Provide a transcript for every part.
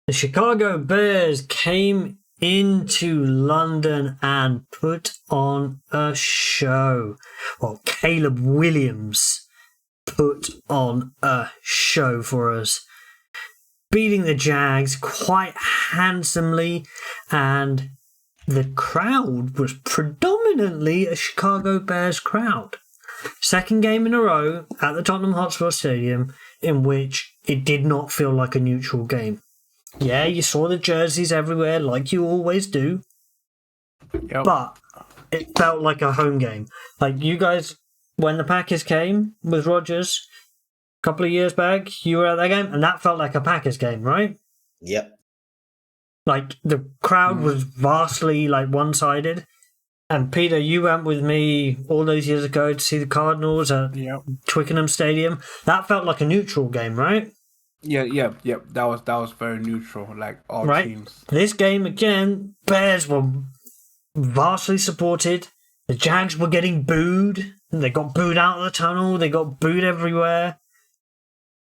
The Chicago Bears came into London and put on a show. Well, Caleb Williams put on a show for us, beating the Jags quite handsomely, and the crowd was predominantly a Chicago Bears crowd. Second game in a row at the Tottenham Hotspur Stadium in which it did not feel like a neutral game. Yeah, you saw the jerseys everywhere like you always do, but it felt like a home game. Like you guys, when the Packers came with Rodgers a couple of years back, you were at that game, and that felt like a Packers game, right? Yep. Like the crowd was vastly like one-sided. And Peter, you went with me all those years ago to see the Cardinals at Twickenham Stadium. That felt like a neutral game, right? Yeah. That was very neutral, like all teams. This game again, Bears were vastly supported. The Jags were getting booed. They got booed out of the tunnel. They got booed everywhere.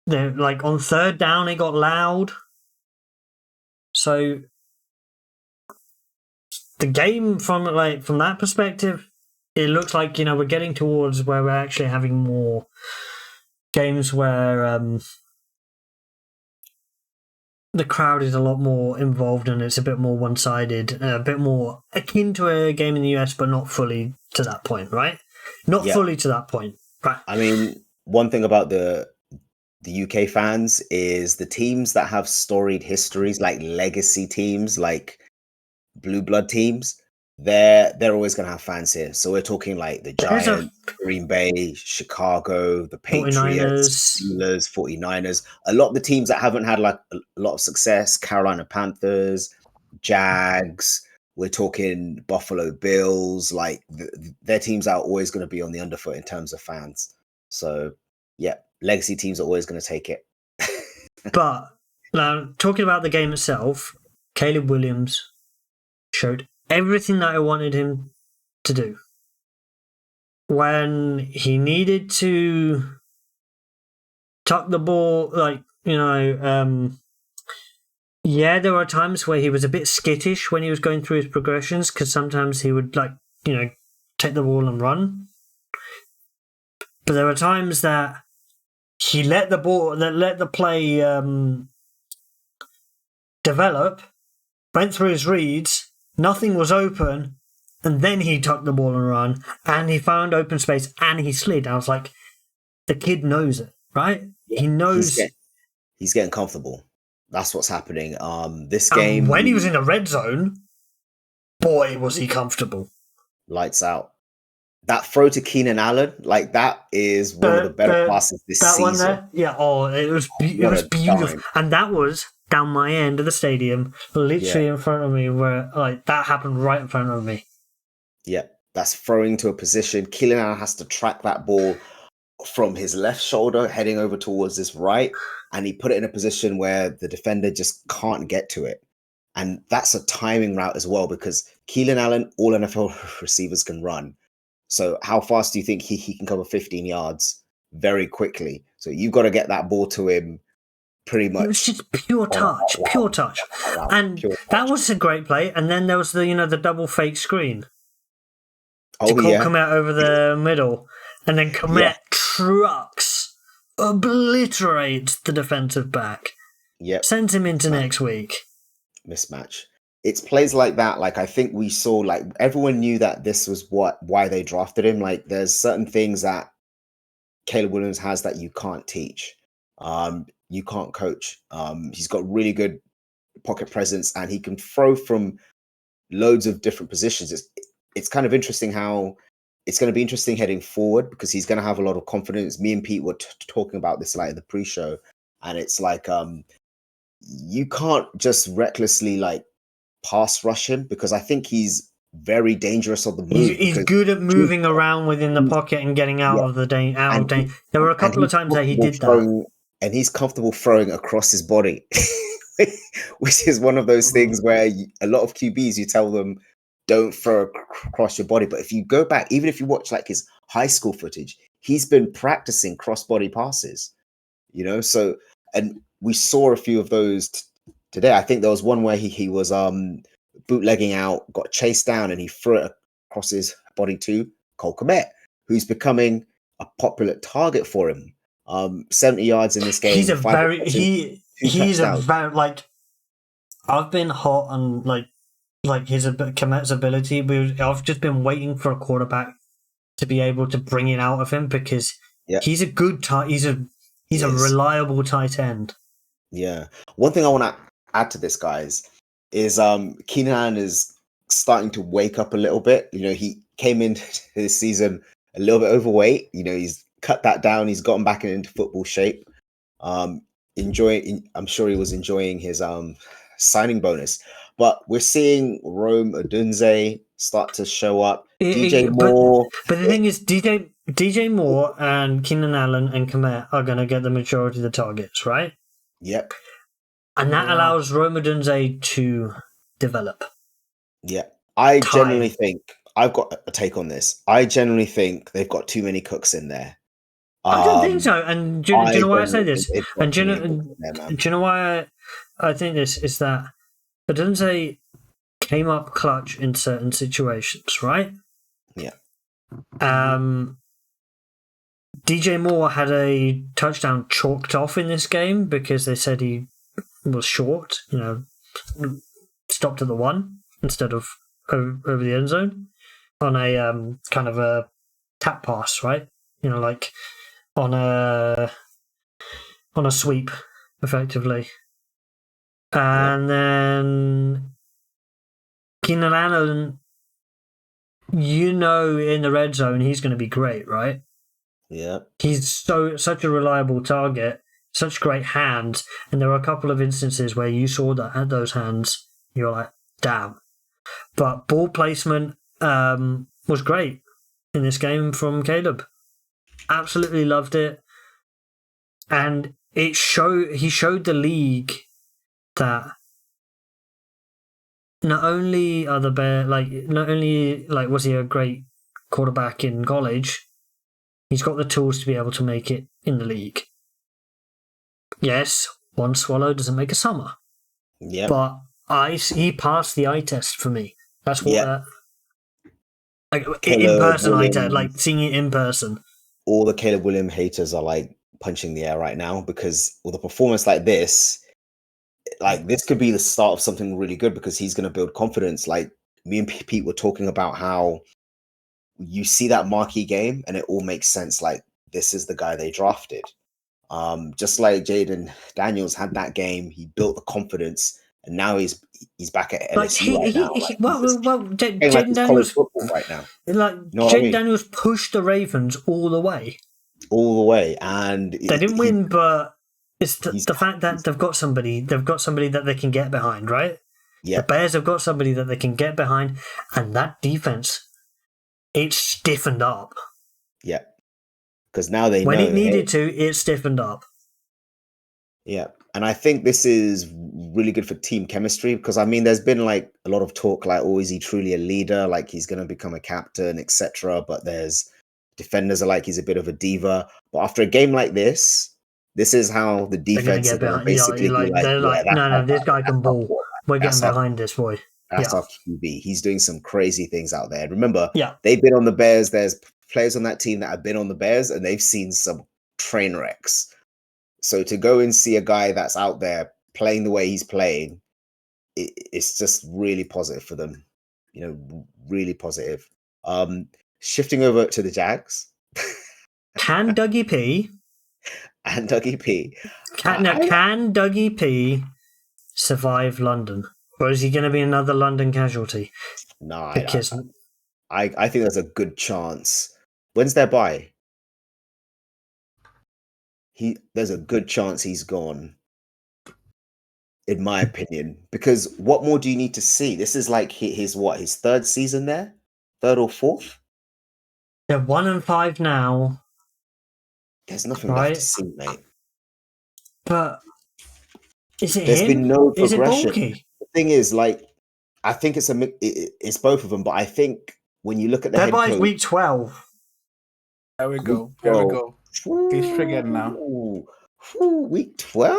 They're like on third down, it got loud. So the game from that perspective, it looks like, we're getting towards where we're actually having more games where the crowd is a lot more involved and it's a bit more one-sided, a bit more akin to a game in the US, but not fully to that point, right? Not fully to that point, right? I mean, one thing about the UK fans is the teams that have storied histories, like legacy teams, like blue blood teams, they're always going to have fans here. So we're talking like the Giants, Green Bay, Chicago, the Patriots, Steelers, 49ers. A lot of the teams that haven't had like a lot of success, Carolina Panthers, Jags, we're talking Buffalo Bills, like their teams are always going to be on the underfoot in terms of fans. So yeah, legacy teams are always going to take it. But now, talking about the game itself, Caleb Williams showed everything that I wanted him to do. When he needed to tuck the ball, there were times where he was a bit skittish when he was going through his progressions, because sometimes he would take the ball and run. But there were times that he let the play develop, went through his reads, nothing was open, and then he tucked the ball and run, and he found open space, and he slid. I was like, the kid knows it, right? He knows. He's getting comfortable. That's what's happening. This game, when he was in the red zone, boy, was he comfortable. Lights out. That throw to Keenan Allen, like that is one of the better passes this season. That one there? Yeah, it was beautiful. And that was down my end of the stadium, literally in front of me, where that happened right in front of me. Yeah, that's throwing to a position. Keenan Allen has to track that ball from his left shoulder, heading over towards his right, and he put it in a position where the defender just can't get to it. And that's a timing route as well, because Keenan Allen, all NFL receivers can run. So how fast do you think he can cover 15 yards very quickly? So you've got to get that ball to him pretty much. It was just pure touch. And that was a great play. And then there was the double fake screen. To call Komet over the middle. And then Komet trucks, obliterates the defensive back. Yep. Sends him into next week. Mismatch. It's plays like that. Like I think we saw, like everyone knew that this was why they drafted him. Like there's certain things that Caleb Williams has that you can't teach. You can't coach. He's got really good pocket presence and he can throw from loads of different positions. It's kind of interesting how it's going to be interesting heading forward because he's going to have a lot of confidence. Me and Pete were talking about this like in the pre-show, and it's like you can't just recklessly like pass rush him because I think he's very dangerous on the move. He's good at moving around within the pocket and getting out of the danger. There were a couple of times that he did that. And he's comfortable throwing across his body, which is one of those things where a lot of QBs, you tell them, don't throw across your body. But if you go back, even if you watch like his high school footage, he's been practicing cross-body passes, So, and we saw a few of those today. I think there was one where he was bootlegging out, got chased down, and he threw it across his body to Cole Kmet, who's becoming a popular target for him. 70 yards in this game. He's a very touchdowns. like. I've been hot on like his Kmet's ability. I've just been waiting for a quarterback to be able to bring it out of him because he's a good tight. He's a reliable tight end. Yeah. One thing I want to add to this, guys, is Keenan Allen is starting to wake up a little bit. You know, he came into this season a little bit overweight. You know, he's cut that down. He's gotten back into football shape. I'm sure he was enjoying his signing bonus. But we're seeing Rome Odunze start to show up. DJ Moore. But the thing is, DJ Moore and Keenan Allen and Kmet are going to get the majority of the targets, right? Yep. And that allows Rome Odunze to develop. Yeah. I generally think, I've got a take on this. I generally think they've got too many cooks in there. I don't think so. And do you know why I say this? And do you know why I think this is that Odunze came up clutch in certain situations, right? Yeah. DJ Moore had a touchdown chalked off in this game because they said he was short, you know, stopped at the 1 instead of over the end zone on a kind of a tap pass, right? You know, like on a sweep, effectively. And then Keenan Allen, you know, in the red zone, he's going to be great, right? Yeah. He's such a reliable target, such great hands, and there were a couple of instances where you saw that at those hands, you're like, damn. But ball placement was great in this game from Caleb. Absolutely loved it, and he showed the league that not only was he a great quarterback in college, he's got the tools to be able to make it in the league. Yes, one swallow doesn't make a summer. Yeah. But he passed the eye test for me. That's what in person eye test, like seeing it in person. All the Caleb Williams haters are like punching the air right now because with a performance like this could be the start of something really good because he's going to build confidence. Like me and Pete were talking about how you see that marquee game and it all makes sense. Like this is the guy they drafted. Just like Jaden Daniels had that game, he built the confidence, and now he's back at LSU right now. Jaden Daniels football right now. Like Jaden Daniels pushed the Ravens all the way, and they didn't win, but it's the fact that they've got somebody that they can get behind, right? Yeah, the Bears have got somebody that they can get behind, and that defense, it's stiffened up. Yeah. Because now they when know, it needed to, it stiffened up. Yeah, and I think this is really good for team chemistry because I mean, there's been like a lot of talk like, oh, is he truly a leader? Like he's going to become a captain, etc. But there's defenders are like he's a bit of a diva. But after a game like this is how the defense are going to basically be like, no, this guy can ball. We're getting behind this boy. That's our QB. He's doing some crazy things out there. Remember, they've been on the Bears. There's players on that team that have been on the Bears and they've seen some train wrecks. So to go and see a guy that's out there playing the way he's playing, it's just really positive for them. You know, really positive. Shifting over to the Jags. Can Dougie P and Dougie P. Can Dougie P survive London? Or is he going to be another London casualty? No, I think there's a good chance. When's their bye? There's a good chance he's gone, in my opinion. Because what more do you need to see? This is like his third season there? Third or fourth? They're 1-5 now. There's nothing left to see, mate. But is it There's him? been no progression. Is it Bulky? The thing is, like, I think it's both of them, but I think when you look at the head coach, week 12. There we go. He's triggered now. Week 12?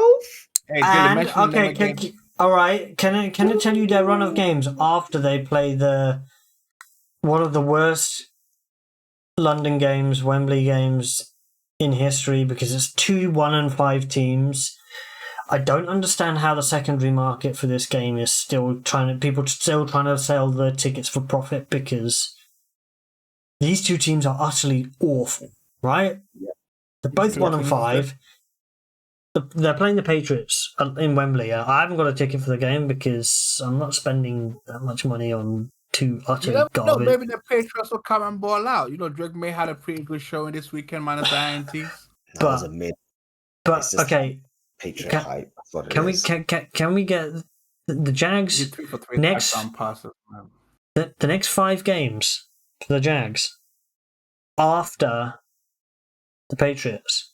Hey, Dylan, mention them again. All right. Can I tell you their run of games after they play one of the worst London games, Wembley games in history, because it's 2 1-5 teams. I don't understand how the secondary market for this game is still trying to sell the tickets for profit, because these two teams are utterly awful, right? Yeah. They're both 1-5. They're playing the Patriots in Wembley. I haven't got a ticket for the game because I'm not spending that much money on two utter garbage. Maybe the Patriots will come and ball out. Drake May had a pretty good showing this weekend, minus INTs. That was a mid. But okay, Patriot hype. That's what can we get the Jags next passes, man. The next 5 games for the Jags after the Patriots,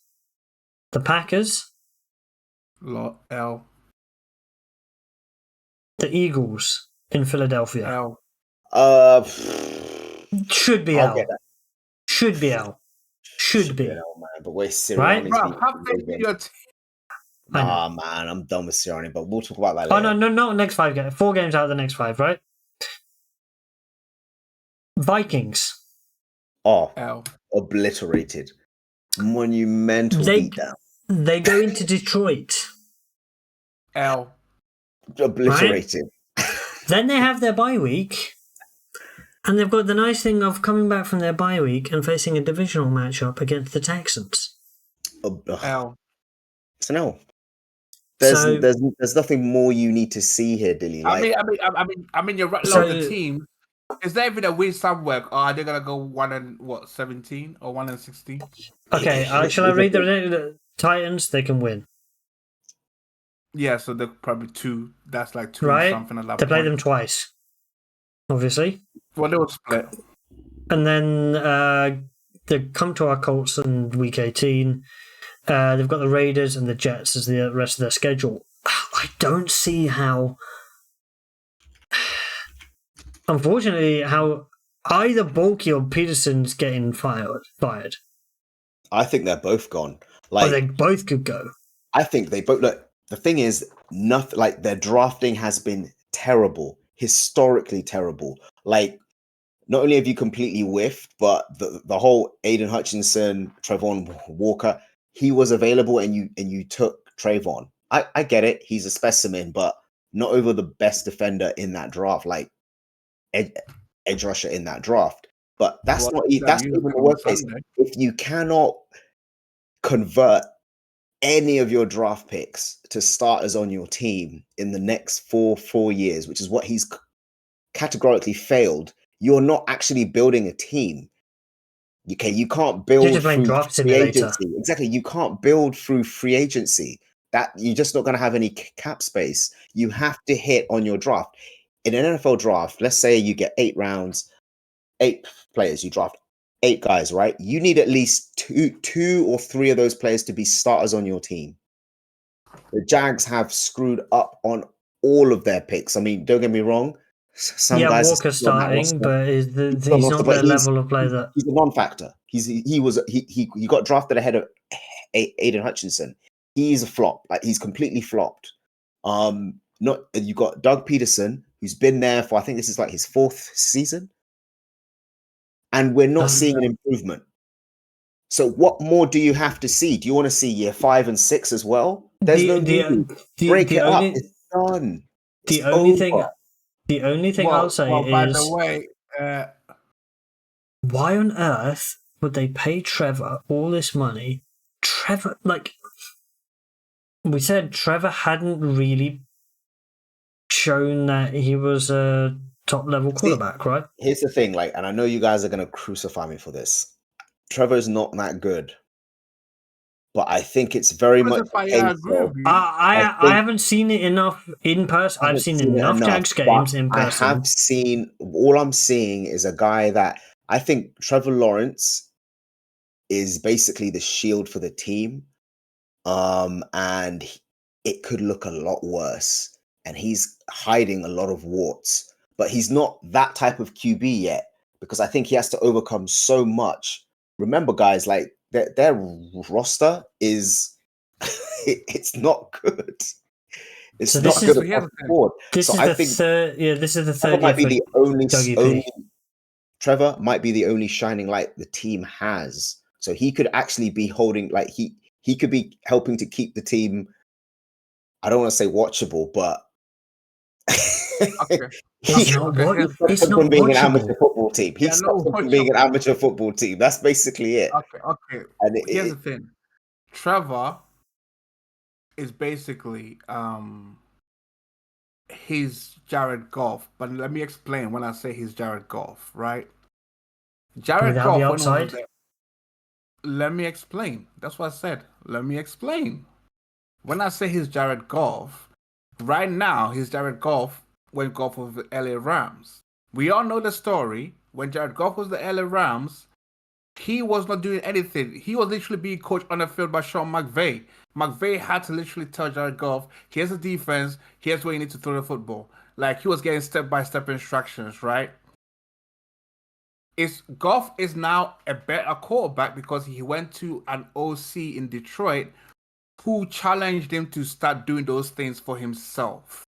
the Packers, L, the Eagles in Philadelphia. L. Should be L. Should be L. Should be. L, man. But where's Sirianni? Right? Bro, how big is your team? Nah, man, I'm done with Sirianni, but we'll talk about that Oh, later. no, not next 5 games. 4 games out of the next 5, right? Vikings. L. Obliterated. Monumental beatdown. They go into Detroit. L. Obliterated. Right? Then they have their bye week. And they've got the nice thing of coming back from their bye week and facing a divisional matchup against the Texans. L. It's an L. There's nothing more you need to see here, Dilly. Like, I mean, you're right. The team is there even a win somewhere? Or are they gonna go 1-17 or 1-16? Okay, shall I read the Titans? They can win. Yeah, so they're probably 2. That's like 2 right? something at that They play them twice, obviously. Well, they will split. And then they come to our Colts in week 18. They've got the Raiders and the Jets as the rest of their schedule. I don't see how, unfortunately, how either Bulky or Pederson's getting fired. I think they're both gone. Or they both could go. I think they both look. The thing is, nothing like their drafting has been terrible, historically terrible. Like, not only have you completely whiffed, but the whole Aiden Hutchinson, Trayvon Walker, he was available and you took Trayvon. I get it, he's a specimen, but not over the best defender in that draft, like edge rusher in that draft. But that's not even the worst case. If you cannot convert any of your draft picks to starters on your team in the next four years, which is what he's categorically failed, you're not actually building a team. Okay, you can't build through free agency. Exactly, you can't build through free agency. That you're just not going to have any cap space. You have to hit on your draft. In an NFL draft, let's say you get 8 rounds, 8 players, you draft 8 guys, right? You need at least two or three of those players to be starters on your team. The Jags have screwed up on all of their picks. I mean, don't get me wrong. Some guys Walker's starting, but he's not their level of play. That he's a non-factor. He got drafted ahead of Aiden Hutchinson. He's a flop. Like, he's completely flopped. You got Doug Pederson, who's been there for, I think this is like his 4th season, and we're not seeing an improvement. So what more do you have to see? Do you want to see year 5 and 6 as well? There's no need. Break it up. It's done. The only thing I'll say is, by the way, why on earth would they pay Trevor all this money? Trevor, like we said, Trevor hadn't really shown that he was a top-level quarterback, right? Here's the thing, like, and I know you guys are going to crucify me for this. Trevor's not that good. But I think it's very much. I haven't seen it enough in person. I've seen enough Jags games in person. All I'm seeing is a guy that I think Trevor Lawrence is basically the shield for the team. And it could look a lot worse. And he's hiding a lot of warts. But he's not that type of QB yet, because I think he has to overcome so much. Remember, guys, like, their roster is it's not good. It's So not this good is- across the board. This So is I the think third. Yeah, this is the Trevor third might year be for the only, Dougie P. only Trevor might be the only shining light the team has. So he could actually be holding, like he could be helping to keep the team. I don't want to say watchable, but Okay. It's he not okay, what. here's- It's stops not them from being an watchable. amateur football team. He Yeah, no, stops them from being an amateur football team. That's basically it. Okay. And Here's the thing. Trevor is basically he's Jared Goff, but let me explain when I say he's Jared Goff, right? Jared Without Goff, the when he was upside? there, let me explain. That's what I said. Let me explain. When I say he's Jared Goff, right now he's Jared Goff when Goff was the LA Rams. We all know the story. When Jared Goff was the LA Rams, he was not doing anything. He was literally being coached on the field by Sean McVay. McVay had to literally tell Jared Goff, here's the defense, here's where you need to throw the football. Like, he was getting step-by-step instructions, right? Goff is now a better quarterback because he went to an OC in Detroit who challenged him to start doing those things for himself.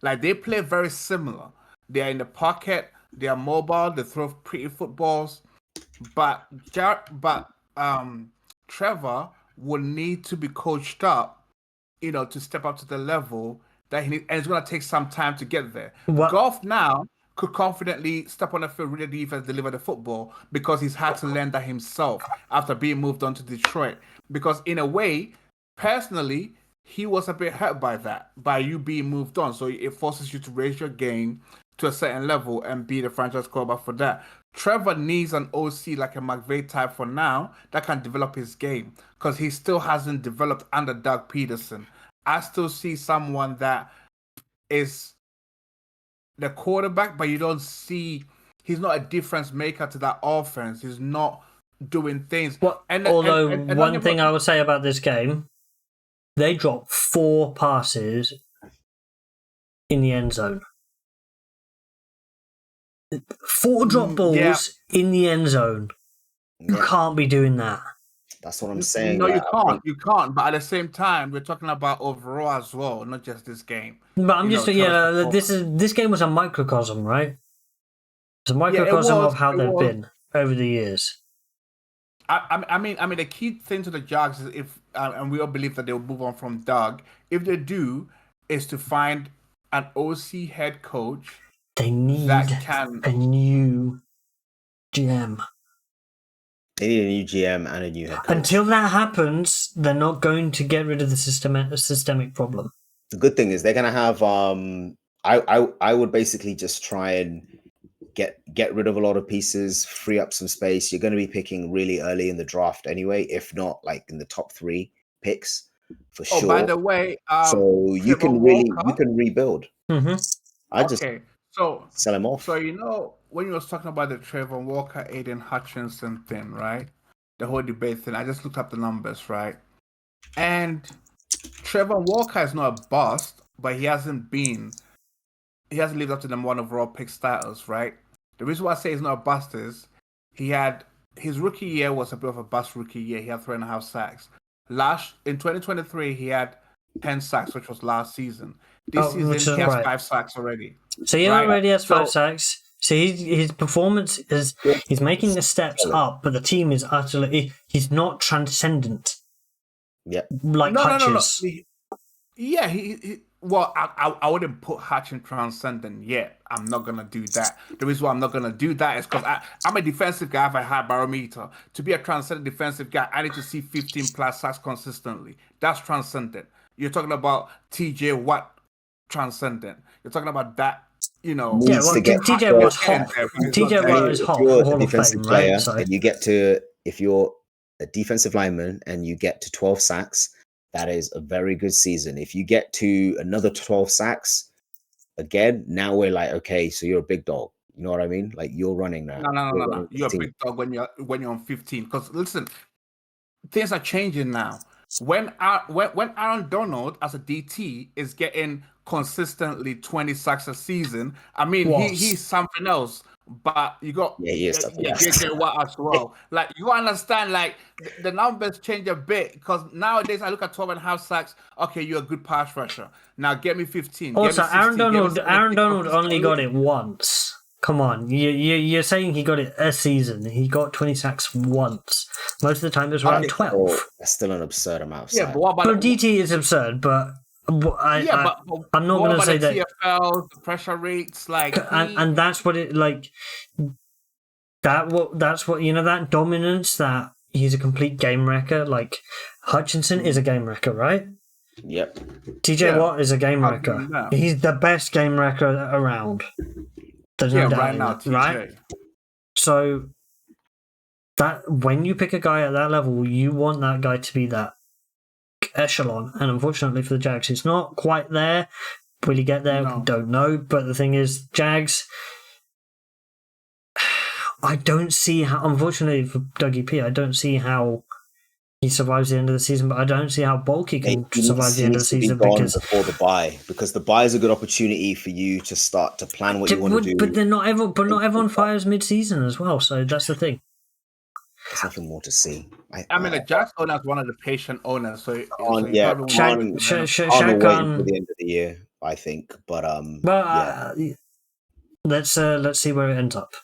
Like, they play very similar. They are in the pocket, they are mobile, they throw pretty footballs. But Trevor will need to be coached up, to step up to the level that he needs, and it's going to take some time to get there. What- Goff now could confidently step on the field, read the defense, deliver the football because he's had to learn that himself after being moved on to Detroit. Because in a way, personally, he was a bit hurt by you being moved on. So it forces you to raise your game to a certain level and be the franchise quarterback for that. Trevor needs an OC like a McVay type for now that can develop his game because he still hasn't developed under Doug Pederson. I still see someone that is the quarterback, but you don't see he's not a difference maker to that offense. He's not doing things. Although one thing I would say about this game, they dropped 4 passes in the end zone. 4 drop balls in the end zone. You can't be doing that. That's what I'm saying. No, you can't. You can't. But at the same time, we're talking about overall as well, not just this game. But I'm this game was a microcosm, right? It's a microcosm of how they've been over the years. I mean, the key thing to the Jags is and we all believe that they'll move on from Doug. If they do, is to find an OC head coach. They need a new GM. They need a new GM and a new head coach. Until that happens, they're not going to get rid of the systemic problem. The good thing is they're going to have. I would basically just try and get rid of a lot of pieces, free up some space. You're going to be picking really early in the draft anyway, if not like in the top 3 picks for sure. Oh, by the way, so you can rebuild. Mm-hmm. So sell him off. So when you was talking about the Trevor Walker, Aiden Hutchinson thing, right? The whole debate thing. I just looked up the numbers, right? And Trevor Walker is not a bust, but he hasn't lived up to the '1 overall pick status, right? The reason why I say he's not a bust is his rookie year was a bit of a bust rookie year. He had 3.5 sacks. In 2023, he had 10 sacks, which was last season. This season, he has 5 sacks already. So he already has 5 sacks. So his performance he's making the steps up, but the team is utterly he's not transcendent. Yeah, like Hutchins. Yeah, well, I wouldn't put Hutch in transcendent yet. I'm not gonna do that. The reason why I'm not gonna do that is because I'm a defensive guy. I have a high barometer. To be a transcendent defensive guy, I need to see 15 plus sacks consistently. That's transcendent. You're talking about TJ Watt transcendent. You're talking about that. TJ Watt's hot. TJ Watt is hot. If you're Hall a of defensive Fame, player, right? So. and if you're a defensive lineman and you get to 12 sacks, that is a very good season. If you get to another 12 sacks, again, now we're like, okay, so you're a big dog. You know what I mean? Like you're running now. No. You're a big dog when you're on 15. Because listen, things are changing now. When Aaron Donald as a DT is getting consistently 20 sacks a season, I mean he's something else. but you got he is tough. JJ Watt as well. Like you understand, like the numbers change a bit because nowadays I look at 12.5 sacks. Okay, you're a good pass rusher. Now get me 15. Also, get me 16, Aaron Donald only got it once. Come on, you're saying he got it a season. He got 20 sacks once. Most of the time, it was around 12. That's still an absurd amount of Yeah, sacks. but what about But DT is absurd, but I'm not going to say that. TFL, the pressure rates, like, and that's what it like. That's what that dominance, that he's a complete game wrecker. Like Hutchinson is a game wrecker, right? Yep. TJ Watt is a game wrecker. He's the best game wrecker around. There's no doubt in that, right? So that when you pick a guy at that level, you want that guy to be that echelon. And unfortunately for the Jags, it's not quite there. Will he get there? No. Don't know. But the thing is, Jags, I don't see how, unfortunately for Dougie P, I don't see how he survives the end of the season, but I don't see how Bulky can survive the end of the season before the bye, because the bye is a good opportunity for you to start to plan what you want to do. But not everyone fires mid-season as well, so that's the thing. There's nothing more to see. I mean, the Jags owner is one of the patient owners, so Shaq on for the end of the year, I think. But let's see where it ends up.